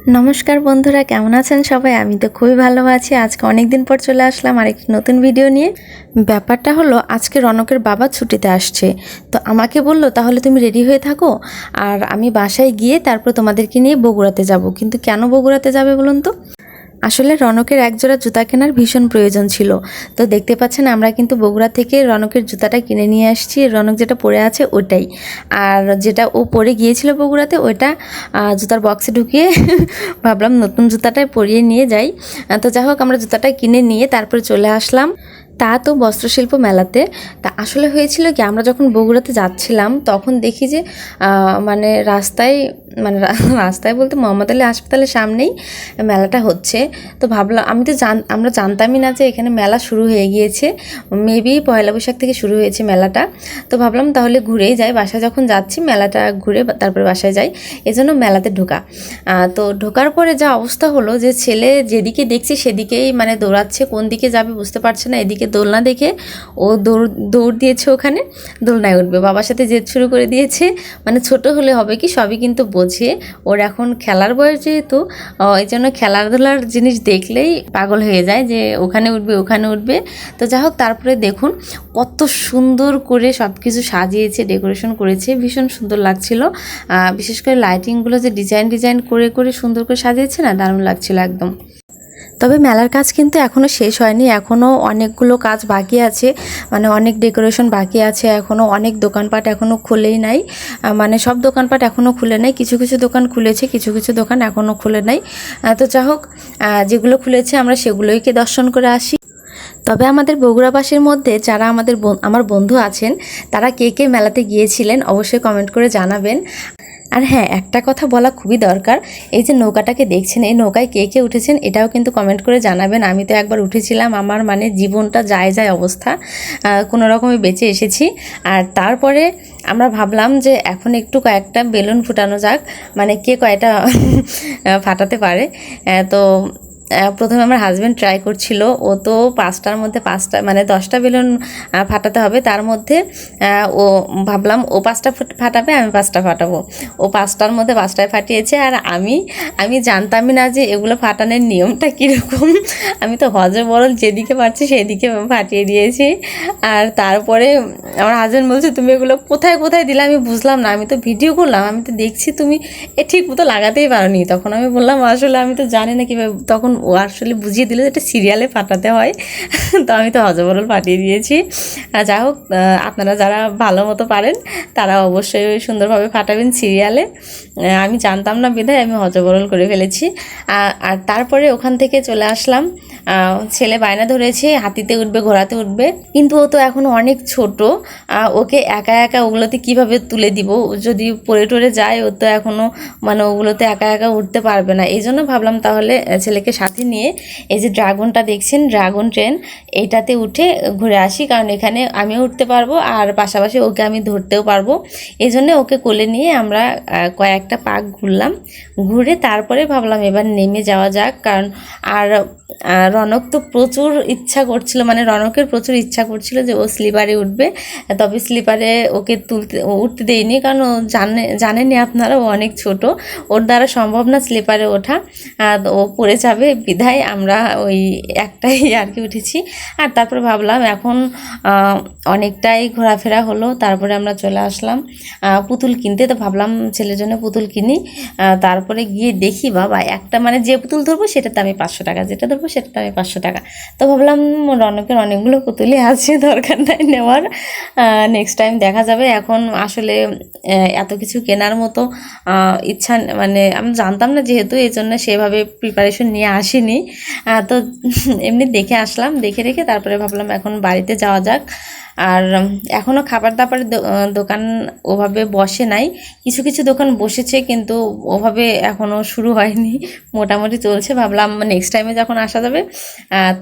নমস্কার বন্ধুরা, কেমন আছেন সবাই? আমি তো খুবই ভালো আছি। আজকে অনেক দিন পর চলে আসলাম আরেকটি নতুন ভিডিও নিয়ে। ব্যাপারটা হলো, আজকে রনকের বাবা ছুটিতে আসছে, তো আমাকে বললো তাহলে তুমি রেডি হয়ে থাকো, আর আমি বাসায় গিয়ে তারপর তোমাদেরকে নিয়ে বগুড়াতে যাব। কিন্তু কেন বগুড়াতে যাবে বলুন তো? আসলে রনকের একজোড়া জুতা কেনার ভীষণ প্রয়োজন ছিল। তো দেখতে পাচ্ছেন আমরা কিন্তু বগুড়া থেকে রনকের জুতাটা কিনে নিয়ে আসছি। রনক যেটা পরে আছে ওটাই, আর যেটা ও পরে গিয়েছিল বগুড়াতে ওইটা জুতার বক্সে ঢুকিয়ে ভাবলাম নতুন জুতাটাই পরিয়ে নিয়ে যাই। তো যাই হোক, আমরা জুতাটা কিনে নিয়ে তারপরে চলে আসলাম তা তো বস্ত্রশিল্প মেলাতে। তা আসলে হয়েছিল কি, আমরা যখন বগুড়াতে যাচ্ছিলাম তখন দেখি যে মানে রাস্তায় রাস্তায় বলতে মোহাম্মদ আলী হাসপাতালের সামনেই মেলাটা হচ্ছে। তো ভাবলাম, আমরা জানতামই না যে এখানে মেলা শুরু হয়ে গিয়েছে। মেবি পয়লা বৈশাখ থেকে শুরু হয়েছে মেলাটা। তো ভাবলাম তাহলে ঘুরেই যাই, বাসায় যখন যাচ্ছি মেলাটা ঘুরে তারপরে বাসায় যাই, এজন্য মেলাতে ঢোকা। তো ঢোকার পরে যা অবস্থা হলো যে ছেলে যেদিকে দেখছে সেদিকেই মানে দৌড়াচ্ছে, কোন দিকে যাবে বুঝতে পারছে না। এদিকে দোলনা দেখে ও দৌড় দিয়েছে, ওখানে দোলনায় উঠবে, বাবার সাথে জেদ শুরু করে দিয়েছে। মানে ছোট হলে হবে কি, সবই কিন্তু বোঝে। ওর এখন খেলার বয়স যেহেতু, এই জন্য খেলাধুলার জিনিস দেখলেই পাগল হয়ে যায় যে ওখানে উঠবে ওখানে উঠবে। তো যাই হোক, তারপরে দেখুন কত সুন্দর করে সব কিছু সাজিয়েছে, ডেকোরেশন করেছে, ভীষণ সুন্দর লাগছিল। বিশেষ করে লাইটিংগুলো যে ডিজাইন করে করে সুন্দর করে সাজিয়েছে না, দারুণ লাগছিল একদম। তবে মেলার কাজ কিন্তু এখনও শেষ হয়নি, এখনও অনেকগুলো কাজ বাকি আছে, মানে অনেক ডেকোরেশন বাকি আছে, এখনও অনেক দোকানপাট এখনও খুলেই নাই। মানে সব দোকানপাট এখনও খুলে নাই, কিছু কিছু দোকান খুলেছে, কিছু কিছু দোকান এখনও খুলে নাই। তো যাই হোক, যেগুলো খুলেছে আমরা সেগুলোইকে দর্শন করে আসি। তবে আমাদের বগুড়াবাসীর মধ্যে যারা আমার বন্ধু আছেন, তারা কে কে মেলাতে গিয়েছিলেন অবশ্যই কমেন্ট করে জানাবেন। আর হ্যাঁ, একটা কথা বলা খুবই দরকার, এই যে নৌকাটাকে দেখছেন, এই নৌকায় কে কে উঠেছেন এটাও কিন্তু কমেন্ট করে জানাবেন। আমি তো একবার উঠেছিলাম, আমার মানে জীবনটা যায় অবস্থা, কোনো রকমে বেঁচে এসেছি। আর তারপরে আমরা ভাবলাম যে এখন একটু কয়েকটা বেলুন ফুটানো যাক, মানে কে কয়টা ফাটাতে পারে। তো প্রথমে আমার হাজব্যান্ড ট্রাই করছিল, ও তো 5টার মধ্যে 5টা মানে 10টা বেলুন ফাটাতে হবে, তার মধ্যে ও ভাবলাম ও 5টা ফাটাবে, আমি 5টা ফাটাবো। ও 5টার মধ্যে 5টায় ফাটিয়েছে, আর আমি জানতামই না যে এগুলো ফাটানোর নিয়মটা কীরকম। আমি তো হযবরল যেদিকে পারছি সেদিকে ফাটিয়ে দিয়েছি। আর তারপরে আমার হাজব্যান্ড বলছে, তুমি এগুলো কোথায় কোথায় দিলে? আমি বুঝলাম না, আমি তো ভিডিও করলাম, আমি তো দেখছি তুমি ঠিক মতো লাগাতেই পারোনি। তখন আমি বললাম আসলে আমি তো জানি না কীভাবে, তখন ও আসলে বুঝিয়ে দিল যে এটা সিরিয়ালে ফাটাতে হয়। তো আমি তো হযবরল ফাটিয়ে দিয়েছি। যাই হোক, আপনারা যারা ভালো মতো পারেন তারা অবশ্যই সুন্দরভাবে ফাটাবেন সিরিয়ালে। আমি জানতাম না বিধায় আমি হযবরল করে ফেলেছি। আর তারপরে ওখান থেকে চলে আসলাম। ছেলে বায়না ধরেছে হাতিতে উঠবে, ঘোড়াতে উঠবে, কিন্তু ও তো এখনও অনেক ছোট, ওকে একা একা ওগুলোতে কিভাবে তুলে দিব? যদি পড়ে টরে যায়, ও তো এখনও মানে ওগুলোতে একা একা উঠতে পারবে না। এই জন্য ভাবলাম তাহলে ছেলেকে সাথে নিয়ে এই যে ড্রাগনটা দেখছেন, ড্রাগন ট্রেন, এইটাতে উঠে ঘুরে আসি, কারণ এখানে আমিও উঠতে পারবো আর পাশাপাশি ওকে আমি ধরতেও পারবো। এই জন্য ওকে কোলে নিয়ে আমরা কয়েকটা পাক ঘুরলাম, ঘুরে তারপরে ভাবলাম এবার নেমে যাওয়া যাক। কারণ আর রনক তো প্রচুর ইচ্ছা করছিল, মানে রনকের প্রচুর ইচ্ছা করছিল যে ও স্লিপারে উঠবে। তবে স্লিপারে ওকে উঠতে দেয়নি, কারণ ও জানেনই আপনারা, ও অনেক ছোট, ওর দ্বারা সম্ভব না স্লিপারে ওঠা, ও পড়ে যাবে বিধায় আমরা ওই একটাই আর কি উঠেছি। আর তারপরে ভাবলাম এখন অনেকটাই ঘোরাফেরা হলো, তারপরে আমরা চলে আসলাম পুতুল কিনতে। তো ভাবলাম ছেলের জন্য পুতুল কিনি। তারপরে গিয়ে দেখি বাবা, একটা মানে যে পুতুল ধরবো সেটাতে আমি 500 টাকা, যেটা ধরবো সেটাতে আমি 500 টাকা। তো ভাবলাম রনকের অনেকগুলো পুতুলই আছে, দরকার নাই নেওয়ার, নেক্সট টাইম দেখা যাবে। এখন আসলে এত কিছু কেনার মতো ইচ্ছা মানে আমি জানতাম না যেহেতু, এই জন্য সেভাবে প্রিপারেশন নিয়ে আসিনি। তো এমনি দেখে আসলাম, দেখে রেখে তারপরে ভাবলাম এখন বাড়িতে যাওয়া যাক। আর এখনও খাবার দাবারের দোকান ওভাবে বসে নাই, কিছু কিছু দোকান বসেছে কিন্তু ওভাবে এখনও শুরু হয়নি, মোটামুটি চলছে। ভাবলাম নেক্সট টাইমে যখন আসা যাবে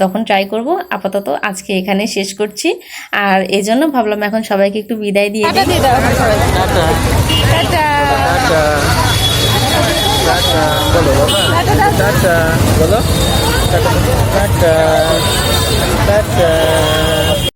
তখন ট্রাই করব। আপাতত আজকে এখানে শেষ করছি, আর এই জন্য ভাবলাম এখন সবাইকে একটু বিদায় দিয়ে দিই। বলো টাটা।